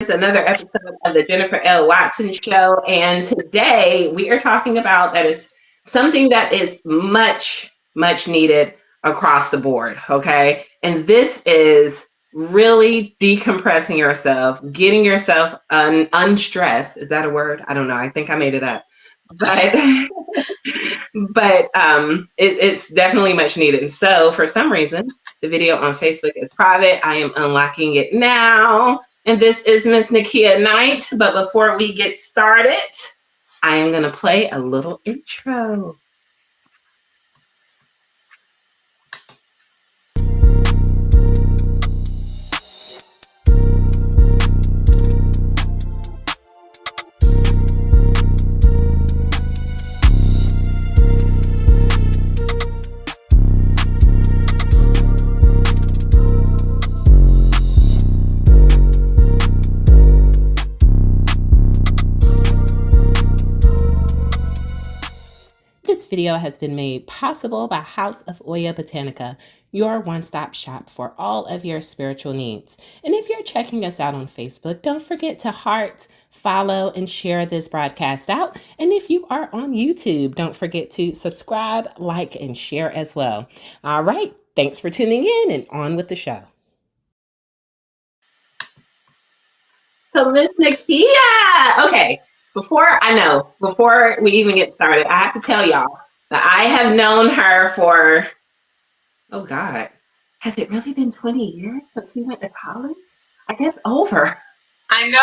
It's another episode of the Jennifer L. Watson Show. And today we are talking about that is something that is much, much needed across the board. Okay. And this is really decompressing yourself, getting yourself unstressed. Is that a word? I don't know. I think I made it up. But it's definitely much needed. So for some reason, the video on Facebook is private. I am unlocking it now. And this is Miss Nakia Knight. But before we get started, I am going to play a little intro. This video has been made possible by House of Oya Botanica, your one-stop shop for all of your spiritual needs. And if you're checking us out on Facebook, don't forget to heart, follow, and share this broadcast out. And if you are on YouTube, don't forget to subscribe, like, and share as well. All right, thanks for tuning in and on with the show. So Miss Nakia, okay. Before we even get started, I have to tell y'all that I have known her for, oh God, has it really been 20 years since we went to college? I guess over. I know.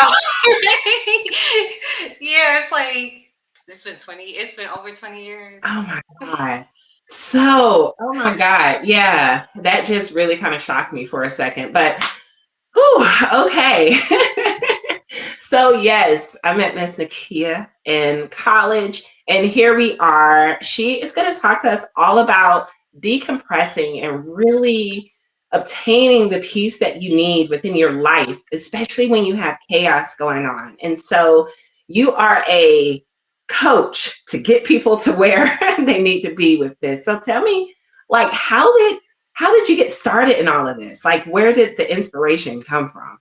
Yeah, it's been over 20 years. Oh my God. So, oh my God. Yeah, that just really kind of shocked me for a second, but whew, okay. So yes, I met Miss Nakia in college, and here we are. She is going to talk to us all about decompressing and really obtaining the peace that you need within your life, especially when you have chaos going on. And so you are a coach to get people to where they need to be with this. So tell me, like, how did you get started in all of this? Like, where did the inspiration come from?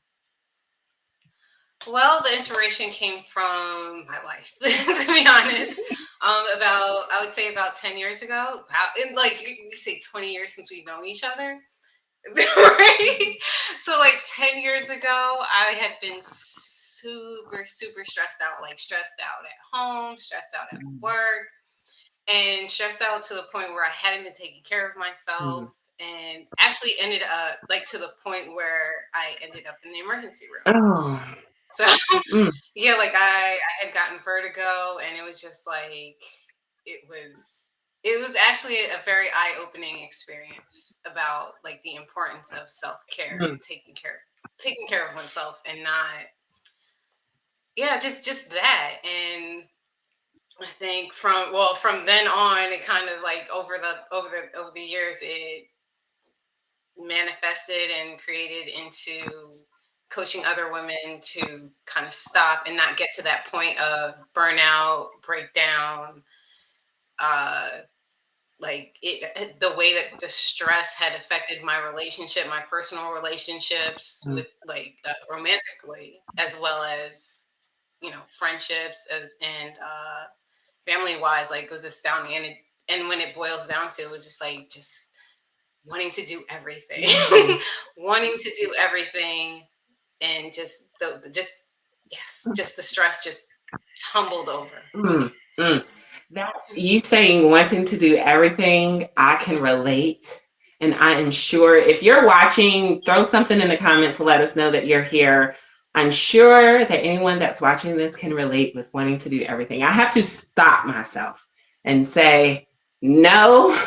Well, the inspiration came from my life, to be honest. I would say about 10 years ago. We say 20 years since we've known each other. Right? So 10 years ago, I had been super, super stressed out, stressed out at home, stressed out at work, and stressed out to the point where I hadn't been taking care of myself. And actually ended up to the point where I ended up in the emergency room. Oh. So yeah, I had gotten vertigo, and it was just it was actually a very eye-opening experience about the importance of self-care and taking care of oneself, and not just that. And I think from then on, it kind of over the years, it manifested and created into coaching other women to kind of stop and not get to that point of burnout, breakdown, the way that the stress had affected my personal relationships with romantically, as well as friendships and family wise. It was astounding, and when it boils down to it, was just wanting to do everything, and just the stress just tumbled over. That you saying wanting to do everything, I can relate. And I am sure if you're watching, throw something in the comments to let us know that you're here. I'm sure that anyone that's watching this can relate with wanting to do everything. I have to stop myself and say, no,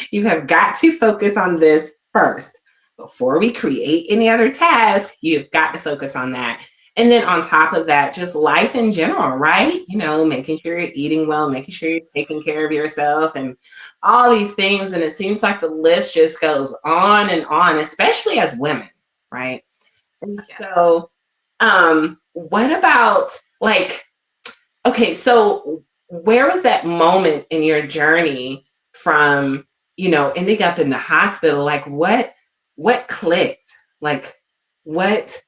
you have got to focus on this first. Before we create any other task, you've got to focus on that. And then on top of that, just life in general, right? Making sure you're eating well, making sure you're taking care of yourself and all these things. And it seems like the list just goes on and on, especially as women, right? And yes. So what about okay, so where was that moment in your journey from, ending up in the hospital? What clicked? What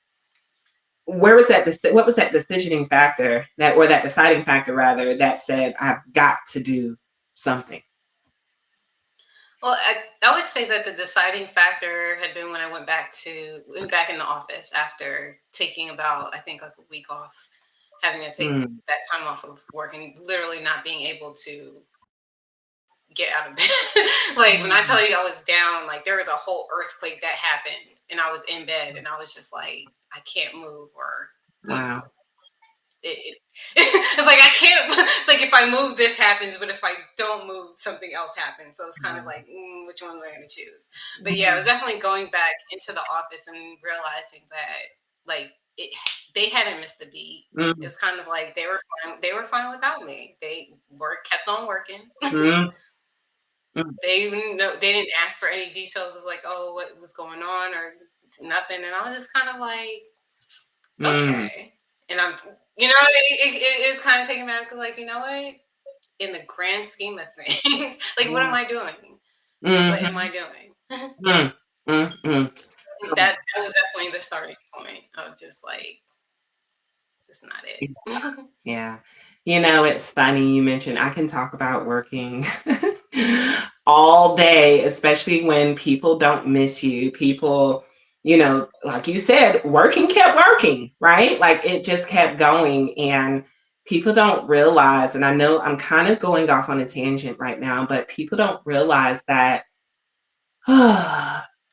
where was that? What was that decisioning factor or that deciding factor rather that said I've got to do something? Well, I would say that the deciding factor had been when I went back in the office after taking about, I think, like a week off, having to take that time off of work and literally not being able to get out of bed. Like when I tell you I was down, like there was a whole earthquake that happened and I was in bed and I was just like, I can't move, or you Wow. know, it's like I can't. It's like if I move, this happens, but if I don't move, something else happens. So it's kind of like, which one am I going to choose? But yeah, it was definitely going back into the office and realizing that like they hadn't missed a beat. It was kind of like they were fine. They were fine without me. They kept on working. They didn't ask for any details of like, oh, what was going on or nothing, and I was just kind of like, okay. And I'm, it was kind of taken back, like, you know what? In the grand scheme of things, like, what am I doing? What am I doing? That was definitely the starting point of just like, it's not it. Yeah. It's funny you mentioned I can talk about working all day, especially when people don't miss you. People, like you said, working kept working, right? Like it just kept going. And people don't realize, and I know I'm kind of going off on a tangent right now, but people don't realize that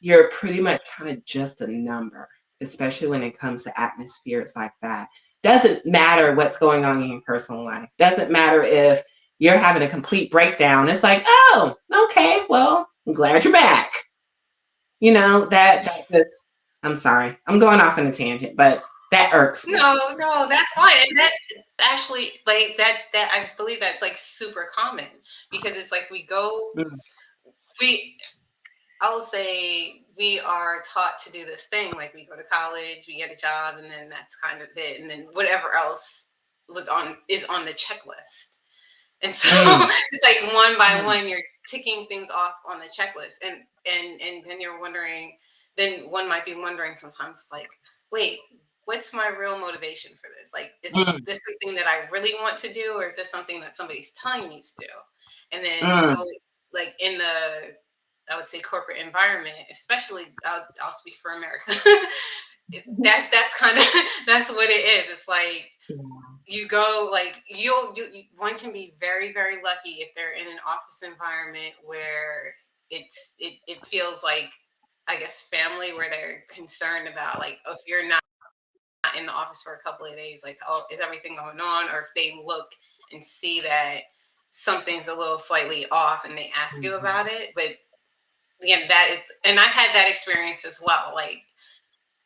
you're pretty much kind of just a number, especially when it comes to atmospheres like that. Doesn't matter what's going on in your personal life. Doesn't matter if you're having a complete breakdown. It's like, oh, okay, well, I'm glad you're back. That's, I'm sorry, I'm going off on a tangent, but that irks me. No, that's fine. And that actually, like that I believe that's like super common because it's like I will say we are taught to do this thing. Like we go to college, we get a job, and then that's kind of it. And then whatever else is on the checklist. And so it's like one by one, you're ticking things off on the checklist. And then you're wondering, then one might be wondering sometimes like, wait, what's my real motivation for this? Like, is this something that I really want to do? Or is this something that somebody's telling me to do? And then go like in the, I would say corporate environment, especially I'll speak for America. that's kind of that's what it is. It's like you go like you one can be very, very lucky if they're in an office environment where it feels like, I guess, family, where they're concerned about like if you're not in the office for a couple of days, like, oh, is everything going on? Or if they look and see that something's a little slightly off and they ask you about it. But again, and I've had that experience as well. Like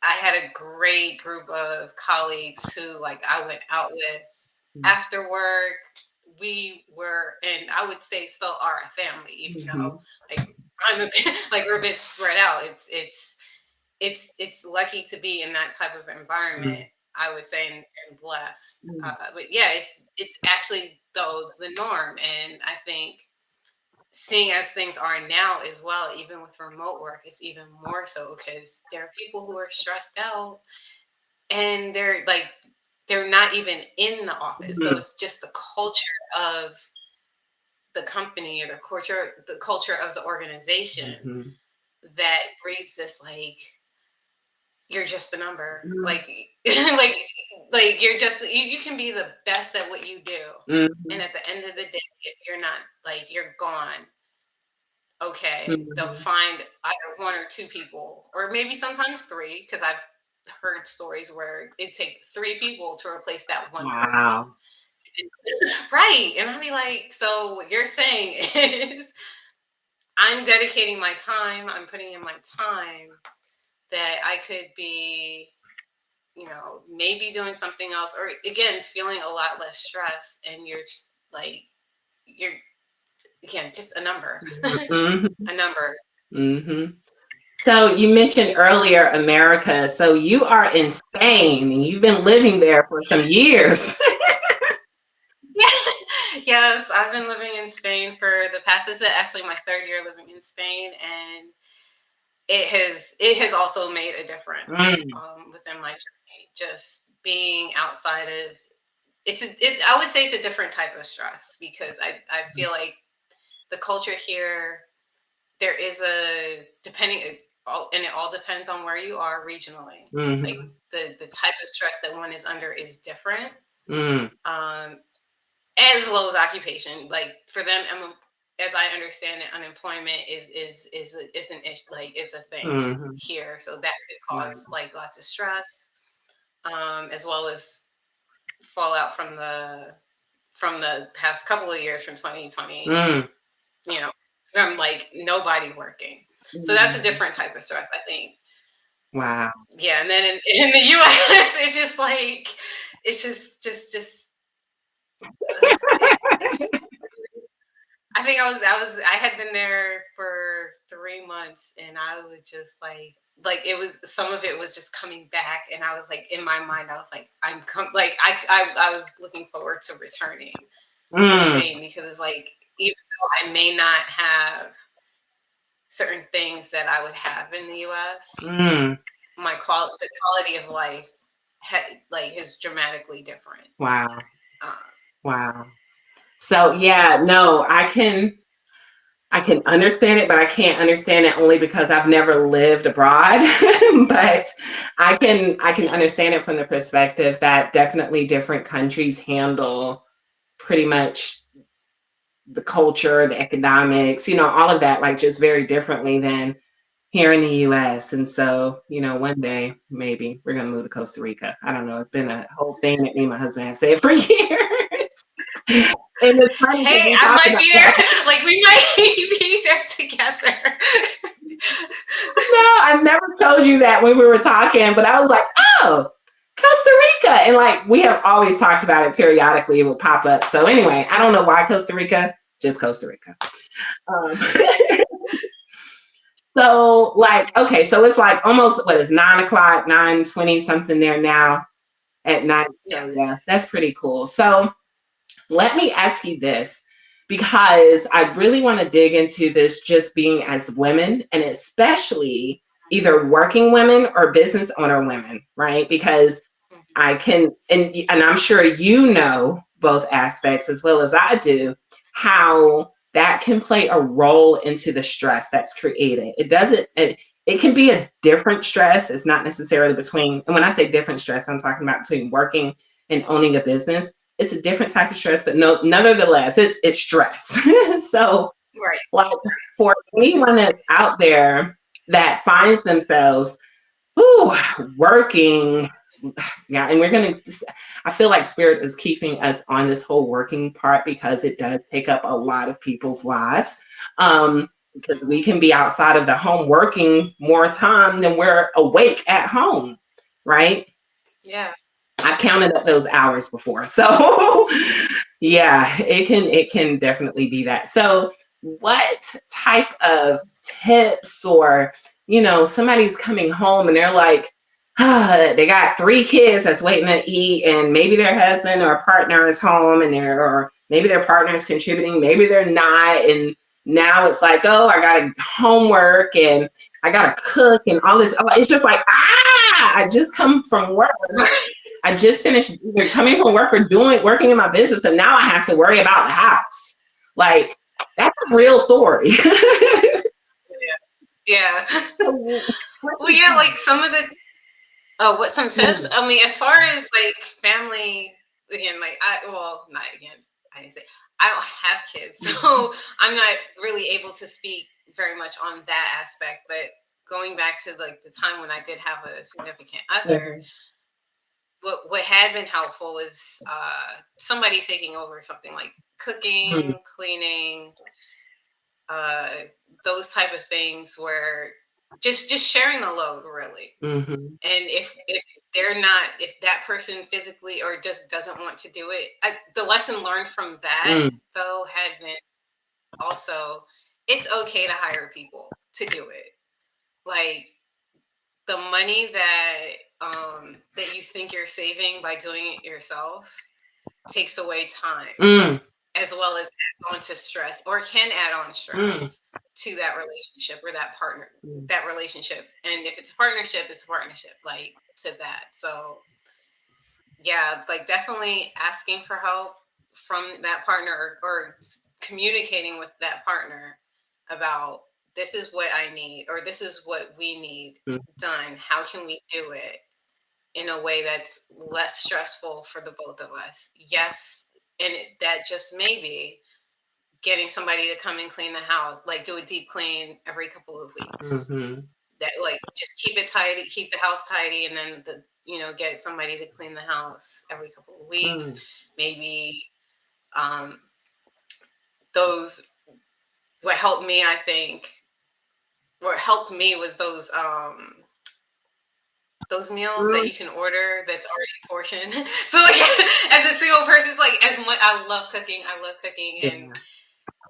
I had a great group of colleagues who like I went out with after work. We were, and I would say still are, a family, even though like I'm a bit like we're a bit spread out. It's lucky to be in that type of environment, I would say, and blessed. But yeah, it's actually though the norm, and I think seeing as things are now as well, even with remote work, it's even more so because there are people who are stressed out and they're not even in the office. So it's just the culture of the company or the culture of the organization that breeds this like you're just a number. Like like you're just you can be the best at what you do. And at the end of the day, if you're not, like, you're gone. Okay, they'll find either one or two people, or maybe sometimes three, because I've heard stories where it takes three people to replace that one person. Wow. Right. And I'd be like, so what you're saying is I'm dedicating my time, I'm putting in my time that I could be, maybe doing something else, or again, feeling a lot less stress, and you're again just a number. A number. So you mentioned earlier America. So you are in Spain and you've been living there for some years. Yes, I've been living in Spain for the past. This is actually my third year living in Spain, and it has also made a difference within my journey. just being outside of I would say it's a different type of stress, because I feel like the culture here, there is a depending and it all depends on where you are regionally. Like Mm-hmm. the type of stress that one is under is different. Mm. Um, as well as occupation. Like for them, as I understand it, unemployment is an issue, like is a thing Mm-hmm. here. So that could Right. cause like lots of stress, as well as fallout from the past couple of years, from 2020. Mm. You know, from like nobody working. So that's a Mm. different type of stress, I think. Wow. Yeah, and then in the U.S., it's just like it's just it's I think I had been there for 3 months, and I was just like it was, some of it was just coming back, and I was like, in my mind, I was like, I was looking forward to returning to Mm. Spain, because it's like, even though I may not have certain things that I would have in the US, Mm. the quality of life is dramatically different. Wow. Um, Wow. So yeah, no, I can understand it, but I can't understand it only because I've never lived abroad. But I can understand it from the perspective that definitely different countries handle pretty much the culture, the economics, all of that, like just very differently than here in the US. And so, one day maybe we're gonna move to Costa Rica. I don't know. It's been a whole thing that me and my husband have said for years. And it's funny because hey, we I talked might about be there. Like we might be there together. no, I never told you that when we were talking, but I was like, oh, Costa Rica. And like we have always talked about it periodically, it would pop up. So anyway, I don't know why Costa Rica, just Costa Rica. Um, so like, okay, so it's like almost what is 9 o'clock, 9:20 something there now at night. So yeah, Yes. that's pretty cool. So let me ask you this, because I really want to dig into this, just being as women, and especially either working women or business owner women, right? Because Mhm. I can, and I'm sure you know both aspects as well as I do, how that can play a role into the stress that's created. It can be a different stress. It's not necessarily between, and when I say different stress, I'm talking about between working and owning a business. It's a different type of stress, but no, nonetheless, it's stress. So Right. like for anyone that's out there that finds themselves, ooh, working, yeah, and we're gonna I feel like spirit is keeping us on this whole working part because it does take up a lot of people's lives. Because we Mhm. can be outside of the home working more time than we're awake at home, right? Yeah. I counted up those hours before. So yeah, it can definitely be that. So what type of tips, or somebody's coming home and they're like, they got 3 kids that's waiting to eat, and maybe their husband or partner is home, and or maybe their partner is contributing, maybe they're not, and now it's like, oh, I got homework and I gotta cook and all this. It's just like, I just come from work. I just finished either coming from work or working in my business, and now I have to worry about the house. Like, that's a Yeah. real story. Yeah. What Well, is yeah. Like some of the what some tips? that? I mean, as far as like family, again, like not again. I didn't say I don't have kids, so I'm not really able to speak very much on that aspect. But going back to like the time when I did have a significant other, Mhm. what had been helpful is somebody taking over something like Mhm. cooking, cleaning, uh, those type of things, where just sharing the load, really. Mhm. And if they're not, if that person physically or just doesn't want to do it, the lesson learned from that Mm. though had been also, it's okay to hire people to do it. Like the money that you think you're saving by doing it yourself takes away time, Mm. as well as adds on to stress, or can add on Mm. stress to that relationship or that partner, Mm. that relationship. And if it's a partnership, it's a partnership, like to that. So yeah, like definitely asking for help from that partner, or communicating with that partner about, this is what I need, or this is what we need Mm, done. How can we do it in a way that's less stressful for the both of us? Yes, and that just may be getting somebody to come and clean the house, like do a deep clean every couple of weeks. mm-hmm. That, like, just keep it tidy, keep the house tidy, and then get somebody to clean the house every couple of weeks. Mm, Maybe um, those what helped me, I think, what helped me was those meals that mm, you can order that's already portioned. So like, as a single person, it's like, as much I love cooking, and yeah,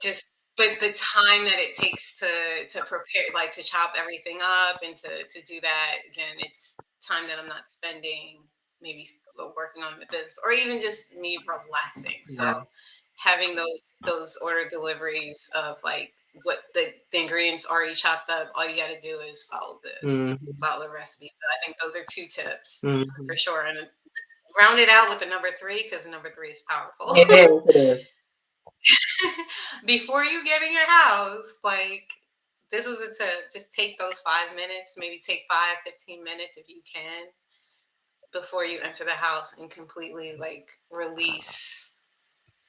just, but the time that it takes to prepare, like to chop everything up and to do that, again, it's time that I'm not spending maybe working on the business, or even just me relaxing. yeah. So having those order deliveries of, like, what the ingredients already chopped up, all you got to do is Mm-hmm. follow the recipe. So I think those are two tips Mm-hmm. for sure. And let's round it out with the number three, because number three is powerful. It is. It is. Before you get in your house, like, this was a tip. Just take those 5 minutes, maybe take 5-15 minutes if you can, before you enter the house, and completely, like, release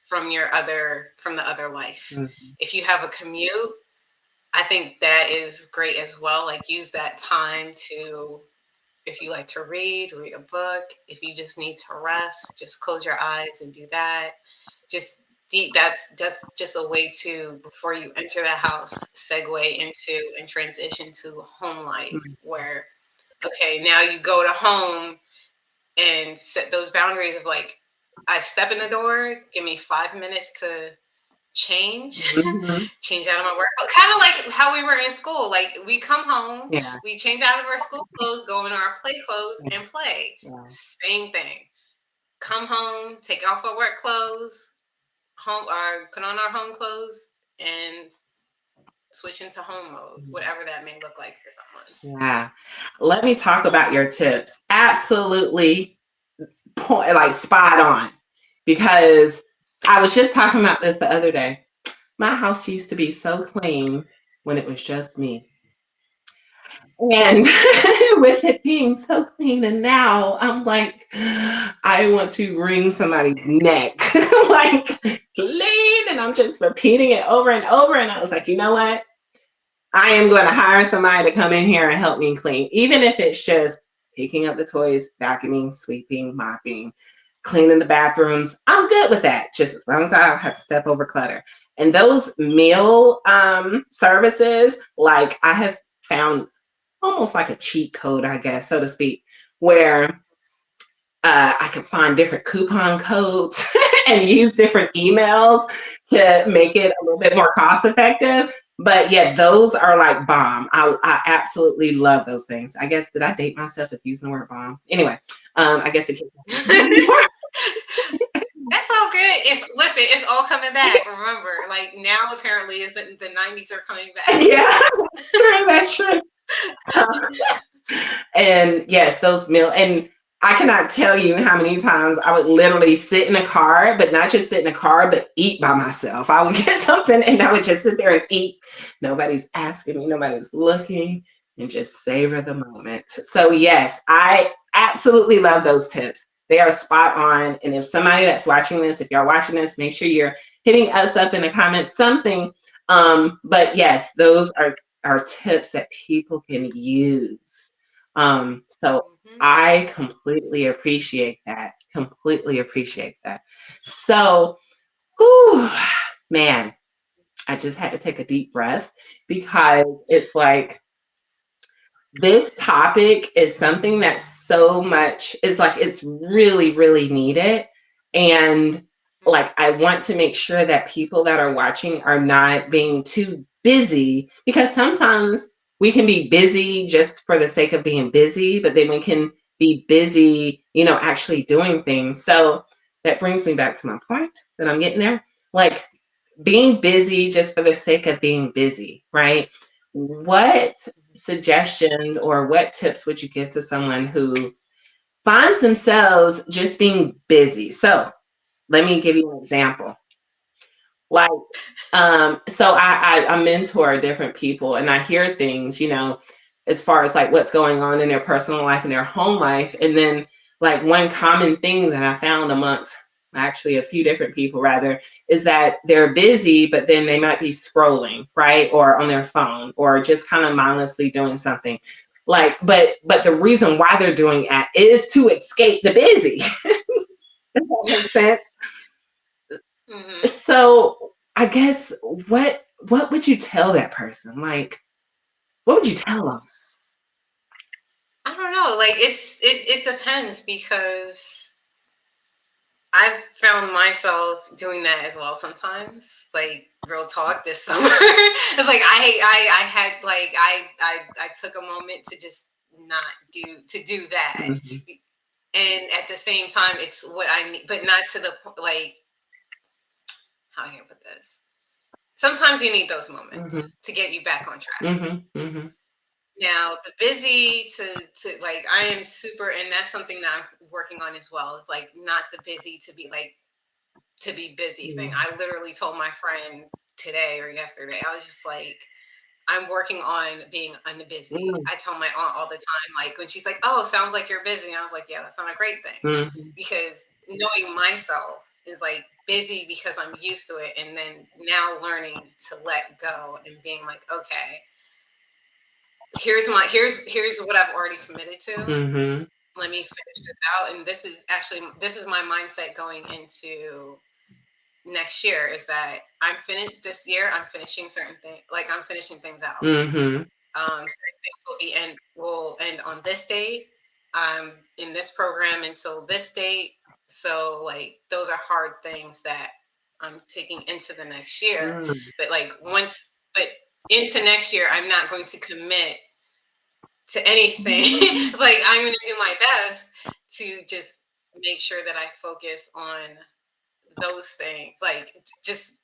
from the other life. Mm-hmm. If you have a commute, I think that is great as well. Like, use that time to, if you like to read a book. If you just need to rest, just close your eyes and do that. Just that's just a way to, before you enter the house, segue into and transition to home life, where, okay, now you go to home and set those boundaries of, like, I step in the door, give me 5 minutes to change, Mm-hmm. change out of my work, kind of like how we were in school. Like, we come home, Yeah, we change out of our school clothes, go in our play clothes, yeah, and play. yeah. Same thing. Come home, take off our work clothes, home, or put on our home clothes, and switch into home mode, whatever that may look like for someone. Yeah. Let me talk about your tips. Absolutely point, like spot on. Because I was just talking about this the other day. My house used to be so clean when it was just me. And with it being so clean, and now I'm like, I want to wring somebody's neck, like clean, and I'm just repeating it over and over. And I was like, you know what? I am going to hire somebody to come in here and help me clean, even if it's just picking up the toys, vacuuming, sweeping, mopping, cleaning the bathrooms. I'm good with that, just as long as I don't have to step over clutter. And those meal services, like I have found almost like a cheat code, I guess, so to speak, where I can find different coupon codes and use different emails to make it a little bit more cost effective. But yeah, those are like bomb. I absolutely love those things. I guess, did I date myself with using the word bomb? Anyway, I guess it That's all good. Listen, it's all coming back. Remember, like, now apparently is the 90s are coming back. yeah, that's true. And yes, those meal, and I cannot tell you how many times I would literally sit in a car, but not just sit in a car, but eat by myself. I would get something and I would just sit there and eat. Nobody's asking me, nobody's looking, and just savor the moment. So yes, I absolutely love those tips. They are spot on. And if somebody that's watching this, if you're watching this, make sure you're hitting us up in the comments, something. But yes, those are tips that people can use. So Mm-hmm. I completely appreciate that. Completely appreciate that. So, whew, man, I just had to take a deep breath because it's like this topic is something that's so much, it's like it's really, really needed. And like I want to make sure that people that are watching are not being too busy, because sometimes we can be busy just for the sake of being busy, but then we can be busy, actually doing things. So that brings me back to my point that I'm getting there. Like being busy just for the sake of being busy, right? What suggestions or what tips would you give to someone who finds themselves just being busy. So let me give you an example. Like, so I mentor different people and I hear things, as far as like what's going on in their personal life and their home life. And then like one common thing that I found amongst actually a few different people rather is that they're busy, but then they might be scrolling, right? Or on their phone or just kind of mindlessly doing something. Like, but the reason why they're doing that is to escape the busy. Does that make sense? Mm-hmm. So I guess what would you tell that person? Like, what would you tell them? I don't know. Like it depends because I've found myself doing that as well sometimes. Like real talk this summer. It's like I had like I took a moment to just not do that. Mhm, And at the same time it's what I need, but not to the like how can I put this? Sometimes you need those mhm, moments to get you back on track. mhm, mhm, Now the busy to like I am super, and that's something that I'm working on as well. Is like not the busy to be like to be busy thing. mhm, I literally told my friend today or yesterday, I was just like, I'm working on being unbusy. mm, I tell my aunt all the time, like when she's like, "Oh, sounds like you're busy," I was like, "Yeah, that's not a great thing," mhm, because knowing myself is like busy because I'm used to it, and then now learning to let go and being like, okay, here's what I've already committed to. mhm, Let me finish this out, and this is my mindset going into next year is that I'm finished this year. I'm finishing certain things, like I'm finishing things out. mhm, Certain things will end on this date. I'm in this program until this date. So like those are hard things that I'm taking into the next year. mm, But but into next year, I'm not going to commit to anything. It's like I'm going to do my best to just make sure that I focus on those things, like just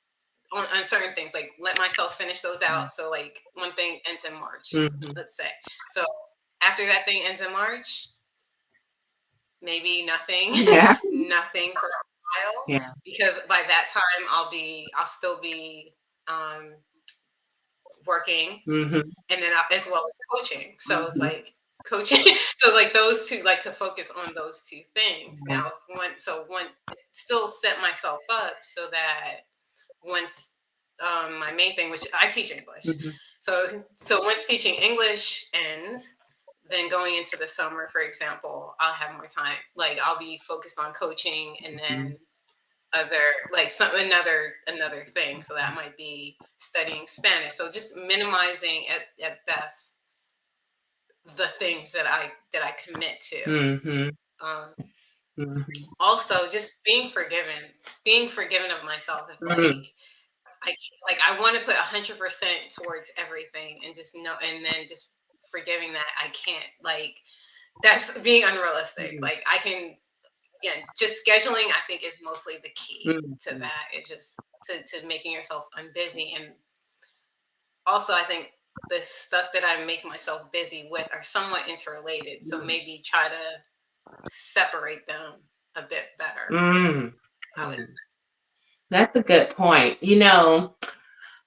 on certain things, like let myself finish those out. So like one thing ends in March, mhm. let's say. So after that thing ends in March, maybe nothing, Yeah, nothing for a while, yeah. because by that time I'll still be working, Mhm, and then as well as coaching. So it's mhm, like coaching. So like those two, like to focus on those two things. yeah, Now, one still set myself up so that once my main thing, which I teach English, mhm, so once teaching English ends, then going into the summer, for example, I'll have more time. Like I'll be focused on coaching, and mhm, then other like some another thing. So that might be studying Spanish. So just minimizing at best the things that I commit to. mhm, Um, mhm, Also, just being forgiven of myself. If mm, like I want to put 100% towards everything, and just know, and then just forgiving that I can't. Like that's being unrealistic. mm, Like I can, again, just scheduling. I think is mostly the key to mhm, that. It's just to making yourself unbusy, and also I think the stuff that I make myself busy with are somewhat interrelated. So mm, maybe try to separate them a bit better. mm. I Yeah. would say. That's a good point.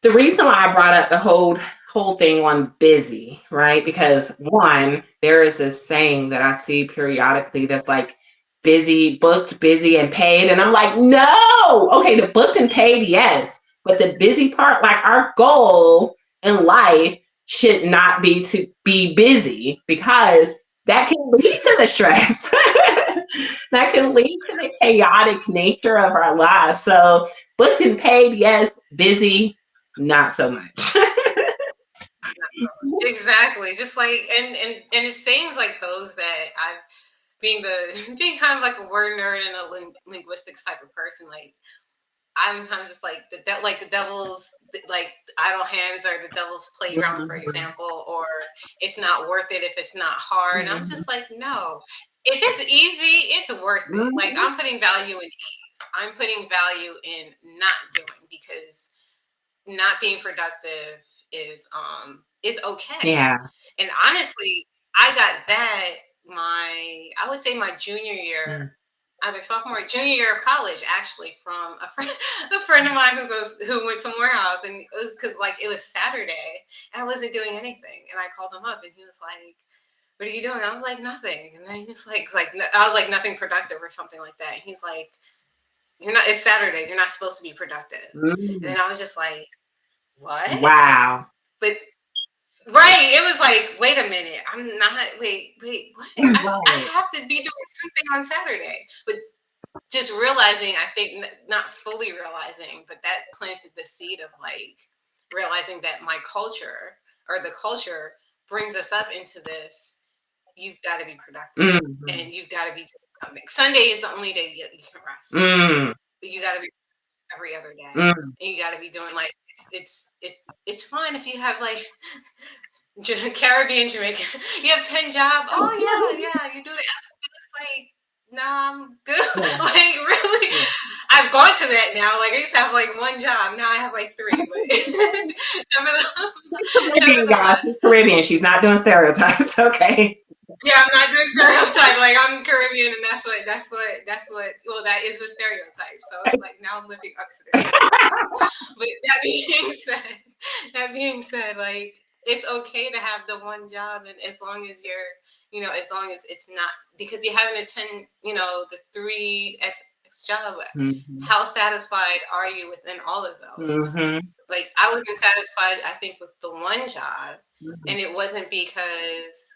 The reason why I brought up the whole thing on busy, right? Because one, there is this saying that I see periodically that's like busy, booked, busy, and paid. And I'm like, no, okay, the booked and paid, yes. But the busy part, like our goal in life should not be to be busy because that can lead to the stress. That can lead to the Yes. chaotic nature of our lives. So booked and paid, yes, busy, not so much. Not so much. Exactly. Just like and it's sayings like those that I've being the being kind of like a word nerd and a linguistics type of person. Like I'm kind of just like like the devil's like idle hands are the devil's playground, for Mhm, example, or it's not worth it if it's not hard. And I'm mhm, just like, no, if it's easy, it's worth it. Like mhm. I'm putting value in ease. I'm putting value in not doing, because not being productive is okay. Yeah. And honestly, I got that I would say my junior year, either sophomore or junior year of college, actually, from a friend of mine who went to Morehouse, and it was because like it was Saturday and I wasn't doing anything, and I called him up and he was like, "What are you doing?" I was like, "Nothing," and then he was like I was like, "Nothing productive" or something like that. And he's like, "You're not. It's Saturday. You're not supposed to be productive." And then I was just like, "What?" Wow. But right, it was like, wait a minute, I'm not. Wait, what? I have to be doing something on Saturday, but just realizing, I think not fully realizing, but that planted the seed of like realizing that my culture or the culture brings us up into this. You've got to be productive and you've got to be doing something. Sunday is the only day you can rest. But you got to be every other day, and you got to be doing like it's fine if you have like Caribbean, Jamaica. You have 10 jobs. Oh yeah, you do that. It's like, nah, I'm good. Like really, I've gone to that now. Like I used to have like one job. Now I have like 3. But She's Caribbean. She's not doing stereotypes. Okay. Yeah, I'm not doing stereotype. Like I'm Caribbean, and that's what. Well, that is the stereotype. So it's like now I'm living up to the stereotype. But that being said, like it's okay to have the one job, and as long as you're, as long as it's not because you haven't attended, the 3 X job. How satisfied are you within all of those? Like I wasn't satisfied, I think, with the one job, and it wasn't because.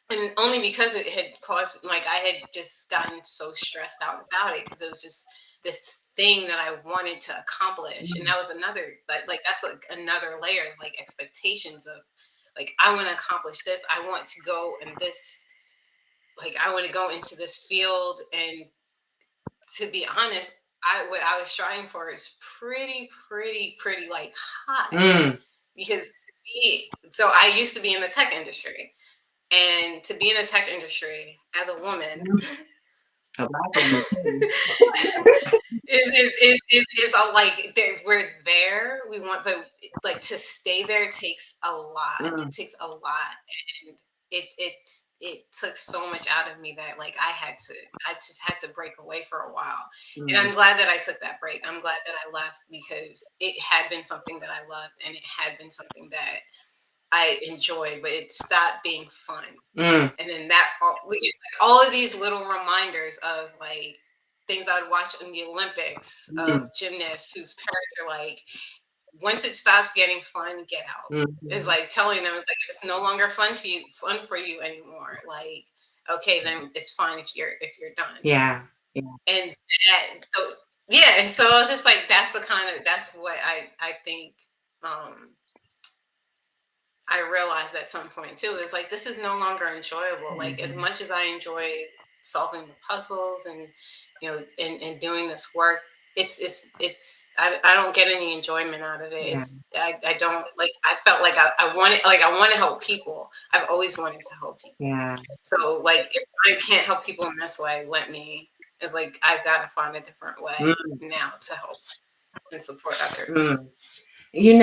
And only because it had caused, like, I had just gotten so stressed out about it because it was just this thing that I wanted to accomplish. And that was another, like that's like another layer of like expectations of, like, I want to accomplish this. I want to go in this, like, I want to go into this field. And to be honest, what I was striving for is pretty like high. Because so I used to be in the tech industry. And to be in the tech industry as a woman is a, like we're there. We want, but like to stay there takes a lot. It takes a lot, and it took so much out of me that like I just had to break away for a while. And I'm glad that I took that break. I'm glad that I left because it had been something that I loved, and it had been something that I enjoyed, but it stopped being fun. And then all of these little reminders of like things I would watch in the Olympics of gymnasts whose parents are like, once it stops getting fun, get out. It's like telling them, it's like, it's no longer fun for you anymore. Like, okay, then it's fine if you're done. Yeah. And and so I was just like, that's what I think. I realized at some point too, is like, this is no longer enjoyable. Like as much as I enjoy solving the puzzles and, and doing this work, I don't get any enjoyment out of it. I don't like, I felt like I want to help people. I've always wanted to help people. Yeah. So like, if I can't help people in this way, it's like, I've got to find a different way now to help and support others. You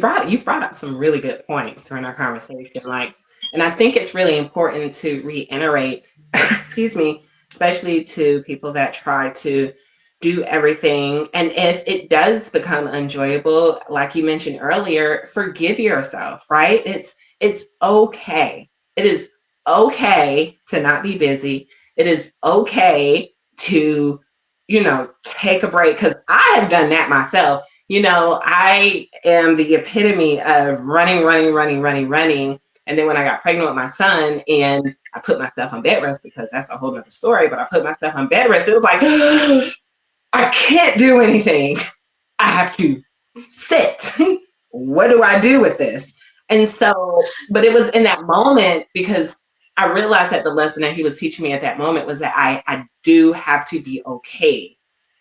brought up some really good points during our conversation. Like, and I think it's really important to reiterate, excuse me, especially to people that try to do everything. And if it does become enjoyable, like you mentioned earlier, forgive yourself, right? It's okay. It is okay to not be busy. It is okay to, take a break, because I have done that myself. I am the epitome of running. And then when I got pregnant with my son and I put myself on bed rest, because that's a whole nother story, but I put myself on bed rest, it was like, I can't do anything. I have to sit. What do I do with this? And so, but it was in that moment, because I realized that the lesson that he was teaching me at that moment was that I do have to be okay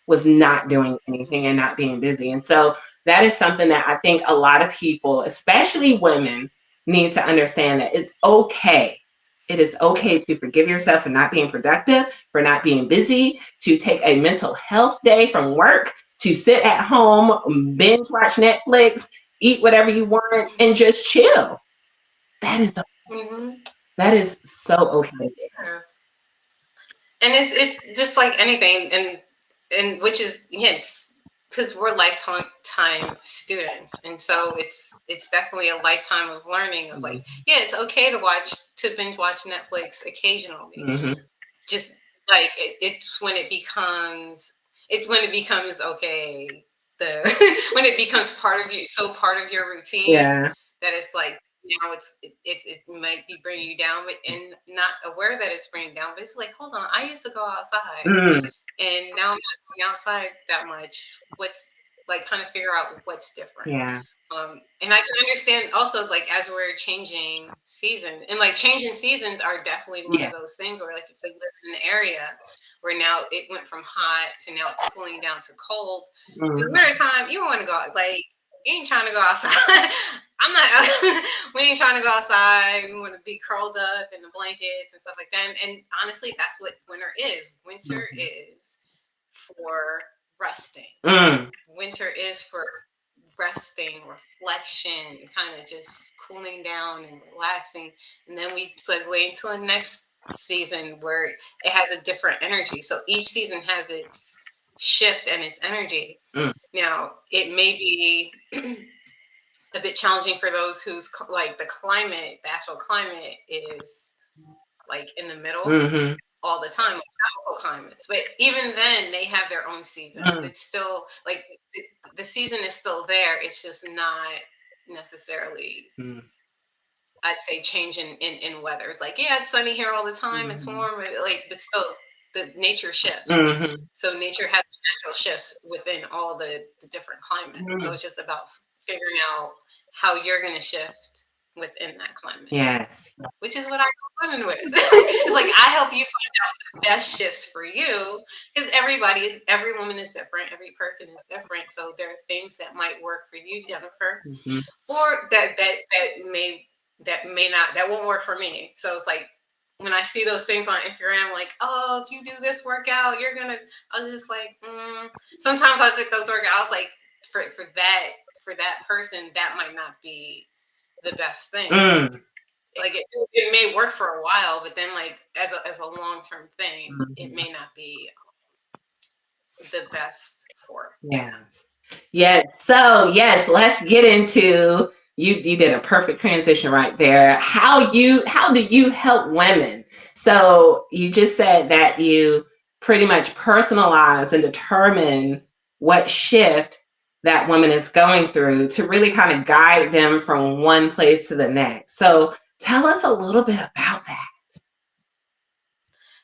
with not doing anything and not being busy. And so that is something that I think a lot of people, especially women, need to understand, that it's okay. It is okay to forgive yourself for not being productive, for not being busy, to take a mental health day from work, to sit at home, binge watch Netflix, eat whatever you want, and just chill. That is okay. That is so okay. Yeah. And it's just like anything, and which is, yeah, it's because we're lifetime time students, and so it's definitely a lifetime of learning of like, yeah, it's okay to binge watch Netflix occasionally. Mm-hmm. Just like it's when it becomes okay, the when it becomes part of you, so part of your routine Yeah. that it's like, now it might be bringing you down, but and not aware that it's bringing down, but it's like, hold on, I used to go outside Mm. and now I'm not going outside that much. What's like, kind of figure out what's different. Yeah. And I can understand also, like, as we're changing seasons, and like changing seasons are definitely one Yeah. of those things where, like, if we live in an area where now it went from hot to now it's cooling down to cold, in the Mm. wintertime, you don't want to go out. Like, you ain't trying to go outside. I'm not, we ain't trying to go outside. We want to be curled up in the blankets and stuff like that. And honestly, that's what winter is. Winter is for resting. Mm. Winter is for resting, reflection, kind of just cooling down and relaxing. And then we segue into a next season where it has a different energy. So each season has its shift and its energy. Mm. Now, it may be a bit challenging for those who's like the actual climate is like in the middle Mm-hmm. all the time, like tropical climates. But even then, they have their own seasons. Mm. It's still like the season is still there. It's just not necessarily, Mm. I'd say, change in weather. It's like, yeah, it's sunny here all the time. It's Mm-hmm. warm, but still, the nature shifts. Mm-hmm. So nature has natural shifts within all the different climates. So Mm. it's just about figuring out how you're going to shift within that climate, Yes. which is what I go swimming with. It's like, I help you find out the best shifts for you, because every woman is different, every person is different. So there are things that might work for you, Jennifer, Mm-hmm. or that won't work for me. So it's like, when I see those things on Instagram, like, oh, if you do this workout, you're gonna. I was just like, sometimes I look at those workouts, like, for that person, that might not be the best thing. Mm. Like, it may work for a while, but then, like, as a long-term thing, it Mm-hmm. may not be the best for Yes. them. Yes. So yes, let's get into you did a perfect transition right there. How do you help women? So you just said that you pretty much personalize and determine what shift that woman is going through to really kind of guide them from one place to the next. So tell us a little bit about that.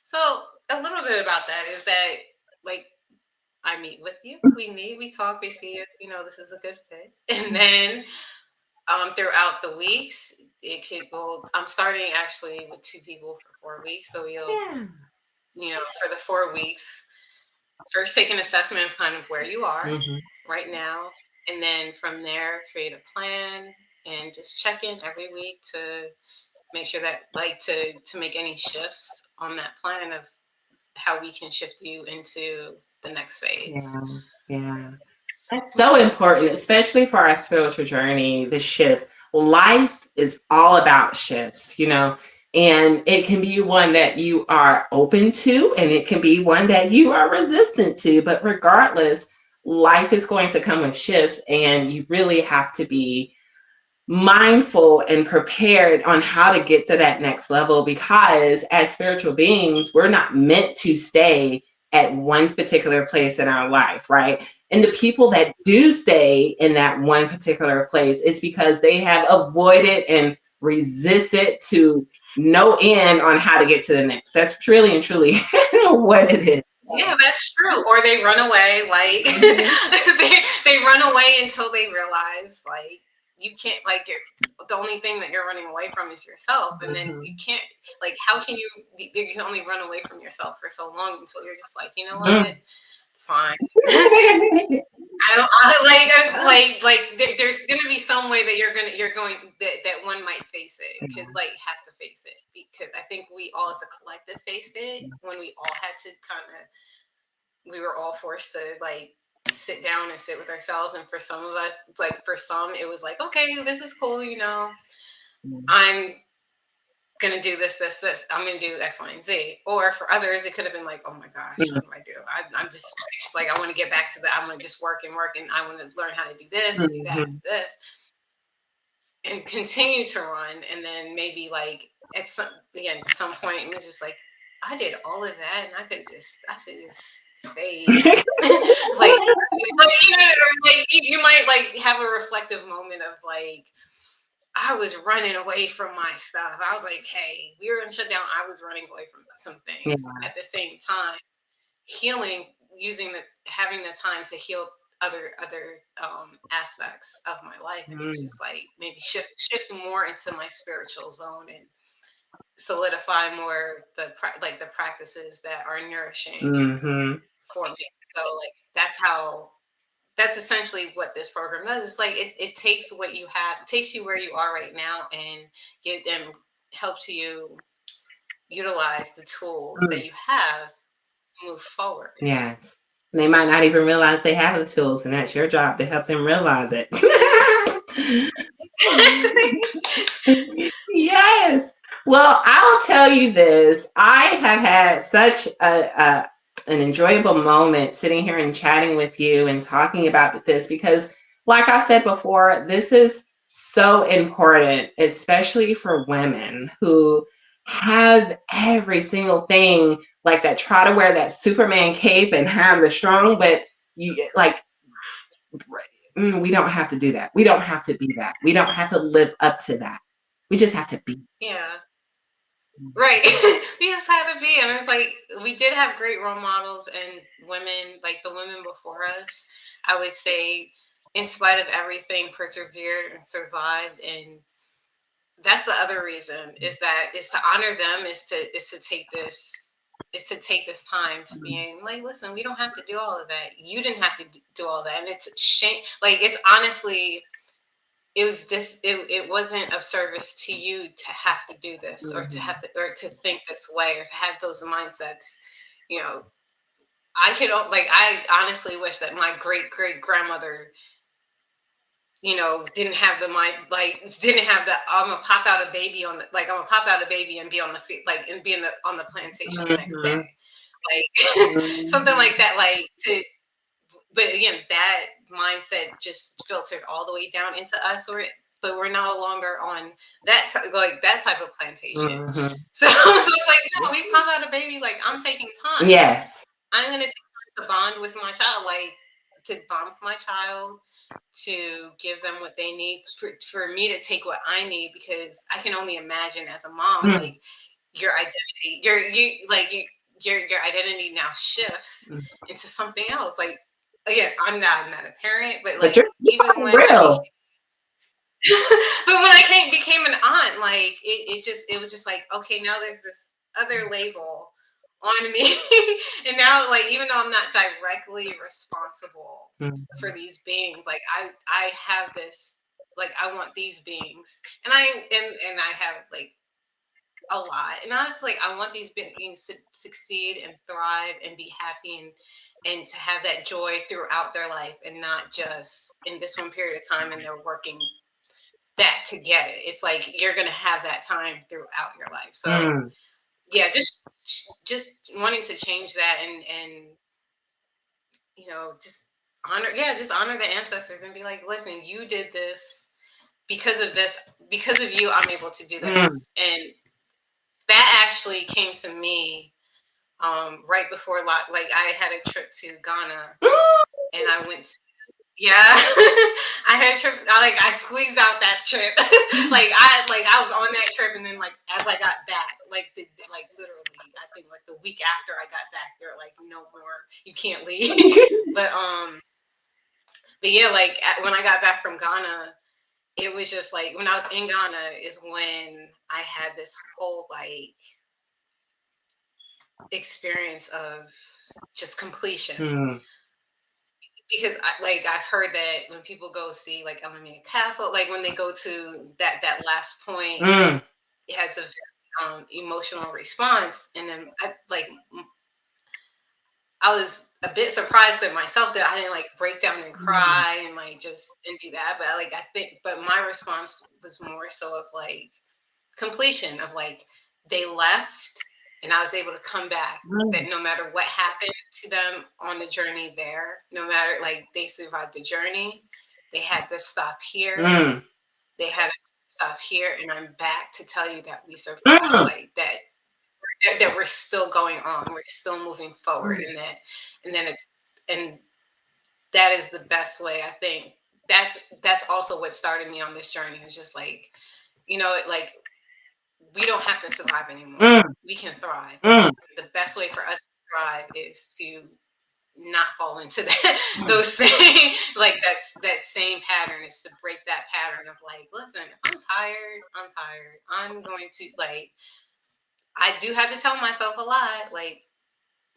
So a little bit about that is that, like, I meet with you, we talk, we see if, this is a good fit. And then, throughout the weeks, it could go. I'm starting actually with 2 people for 4 weeks. So Yeah. for the 4 weeks, first take an assessment of kind of where you are Mm-hmm. right now. And then from there, create a plan and just check in every week to make sure that, like, to make any shifts on that plan of how we can shift you into the next phase. Yeah. Yeah. That's so important, especially for our spiritual journey, the shifts. Life is all about shifts, and it can be one that you are open to, and it can be one that you are resistant to. But regardless, life is going to come with shifts, and you really have to be mindful and prepared on how to get to that next level, because as spiritual beings, we're not meant to stay at one particular place in our life, right? And the people that do stay in that one particular place is because they have avoided and resisted to no end on how to get to the next. That's really and truly what it is. Yeah, that's true. Or they run away, like, they run away until they realize, like, you can't, like, the only thing that you're running away from is yourself, and then you can't, like, how can you can only run away from yourself for so long until you're just like, you know what, fine. I don't there's gonna be some way that you're going that one might face it, could, like, have to face it, because I think we all as a collective faced it when we all had to we were all forced to, like, sit down and sit with ourselves. And for some of us, like, for some, it was like, okay, this is cool, I'm gonna do this, this, this. I'm gonna do X, Y, and Z. Or for others, it could have been like, oh my gosh, what do I do? I'm just like, I want to get back to that. I want to just work and work, and I want to learn how to do this and do that and do this, and continue to run. And then maybe like at some point, it was just like, I did all of that, and I should just stay. It's like, you might like have a reflective moment of like, I was running away from my stuff. I was like, hey, we were in shutdown. I was running away from some things. Yeah. At the same time, healing, having the time to heal other aspects of my life. And it's just like maybe shifting more into my spiritual zone and solidify more the practices that are nourishing for me. So like that's essentially what this program does. It's like it takes what you have, takes you where you are right now, and helps you utilize the tools that you have to move forward. Yes. And they might not even realize they have the tools, and that's your job to help them realize it. Yes. Well, I'll tell you this. I have had such an enjoyable moment sitting here and chatting with you and talking about this because, like I said before, this is so important, especially for women who have every single thing like that, try to wear that Superman cape and have the strong, but you like, we don't have to do that. We don't have to be that. We don't have to live up to that. We just have to be. Yeah. Right. We just had to be. And it's like, we did have great role models and women, like the women before us, I would say, in spite of everything, persevered and survived. And that's the other reason is to honor them, is to take this time to being like, listen, we don't have to do all of that. You didn't have to do all that. And it's shame. Like, it's honestly, it wasn't of service to you to have to do this, or to think this way, or to have those mindsets. You know, I honestly wish that my great grandmother, didn't have the mind, didn't have the I'm gonna pop out a baby and be on the field, and be on the plantation the next day, something like that, but again, that mindset just filtered all the way down into us, but we're no longer on that type of plantation. So it's like, no, we pop out a baby, I'm taking time. Yes. I'm gonna take time to bond with my child, to give them what they need, for me to take what I need, because I can only imagine as a mom, your identity, your identity now shifts into something else. Again, I'm not a parent, but even when real. But when I became an aunt, it was just like, okay, now there's this other label on me. And now, even though I'm not directly responsible for these beings, I have this, I want these beings, and I have a lot, and I was like, I want these beings to succeed and thrive and be happy, and to have that joy throughout their life, and not just in this one period of time, and they're working that to get it. It's like, you're gonna have that time throughout your life. So yeah, just wanting to change that, and just honor the ancestors, and be like, listen, you did this because of this, because of you, I'm able to do this. And that actually came to me right before I had a trip to Ghana, and I went to, I had a trip. I squeezed out that trip. I was on that trip, and then as I got back, literally, I think the week after I got back, they're like, no more, you can't leave. but yeah, when I got back from Ghana, it was just when I was in Ghana is when I had this whole experience of just completion. Because I've heard that when people go see Alameda Castle, when they go to that last point, it has a emotional response. And then I was a bit surprised at myself that I didn't break down and cry and just and do that. But but my response was more so of completion of like they left and I was able to come back. That no matter what happened to them on the journey there, no matter like they survived the journey, they had to stop here. They had to stop here, and I'm back to tell you that we survived. Like that we're still going on, we're still moving forward, and that is the best way. I think that's also what started me on this journey. It's just like, like we don't have to survive anymore. We can thrive. The best way for us to thrive is to not fall into those same that same pattern, is to break that pattern of like, listen, I'm tired. I'm going to like, I do have to tell myself a lot, like,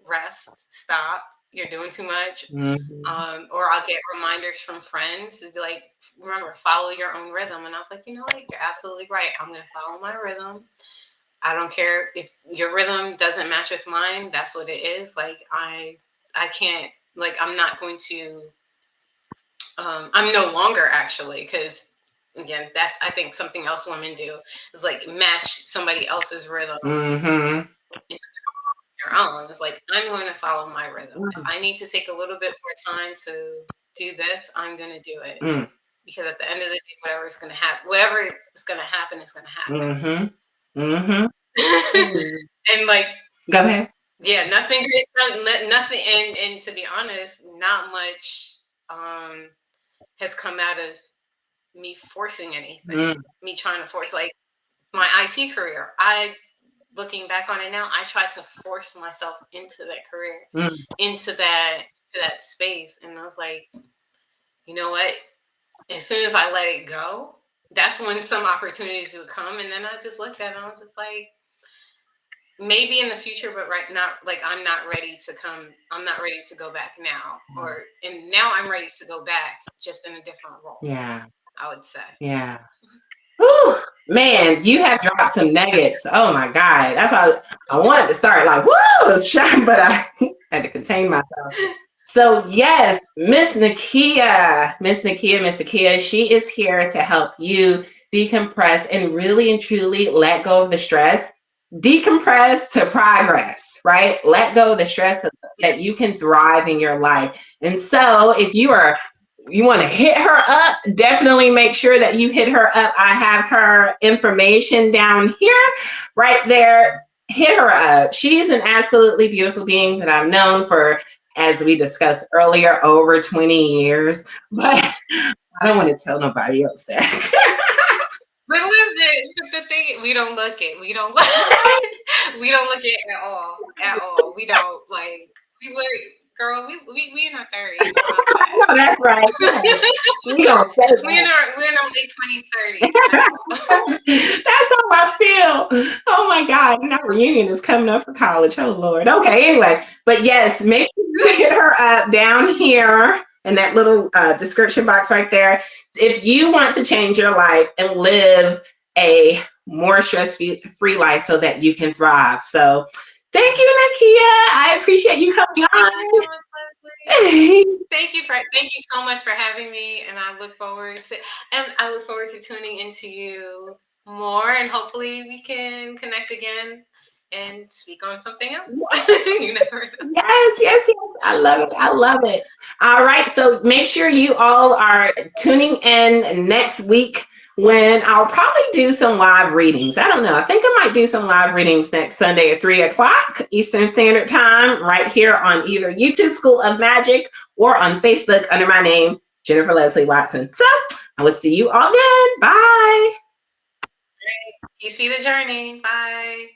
rest, stop, you're doing too much. Or I'll get reminders from friends to be like, remember, follow your own rhythm. And I was like, you're absolutely right. I'm going to follow my rhythm. I don't care if your rhythm doesn't match with mine. That's what it is. Like, I can't, like, I'm not going to, I'm no longer actually, because again, that's, I think, something else women do is like match somebody else's rhythm instead of your own. It's like, I'm going to follow my rhythm. If I need to take a little bit more time to do this, I'm going to do it. Because at the end of the day, whatever is going to happen is going to happen. And like, go ahead. Yeah, nothing, and to be honest, not much has come out of me forcing anything. Me trying to force, like, my IT career. Looking back on it now, I tried to force myself into that career, into that space, and I was like, you know what? As soon as I let it go, that's when some opportunities would come, and then I just looked at it and I was just like, maybe in the future, but right now, like, I'm not ready to go back now. And now I'm ready to go back, just in a different role. Yeah. I would say. Yeah. Whew, man, you have dropped some nuggets. Oh my God. That's why I wanted to start like, whoa, but I had to contain myself. So yes, Miss Nakia, she is here to help you decompress and really and truly let go of the stress. Decompress to progress, right? Let go of the stress so that you can thrive in your life. And so if you want to hit her up, definitely make sure that you hit her up. I have her information down here, right there. Hit her up. She's an absolutely beautiful being that I've known for, as we discussed earlier, over 20 years. But I don't want to tell nobody else that. But listen, the thing, we don't look it at all. We don't, like, we look, girl, we in our 30s. No, that's right. We don't say that. We're in our late 20s, 30s. That's how I feel. Oh my God. And our reunion is coming up for college. Oh Lord. Okay, anyway. But yes, make sure you hit her up down here in that little description box right there. If you want to change your life and live a more stress-free life so that you can thrive. So thank you, Nakia. I appreciate you coming on. Thank you so much for having me, and I look forward to tuning into you more, and hopefully we can connect again and speak on something else. You never know. Yes. I love it. All right. So make sure you all are tuning in next week when I'll probably do some live readings. I don't know. I think I might do some live readings next Sunday at 3:00 Eastern Standard Time, right here on either YouTube School of Magic or on Facebook under my name, Jennifer Leslie Watson. So I will see you all then. Bye. Peace be the journey. Bye.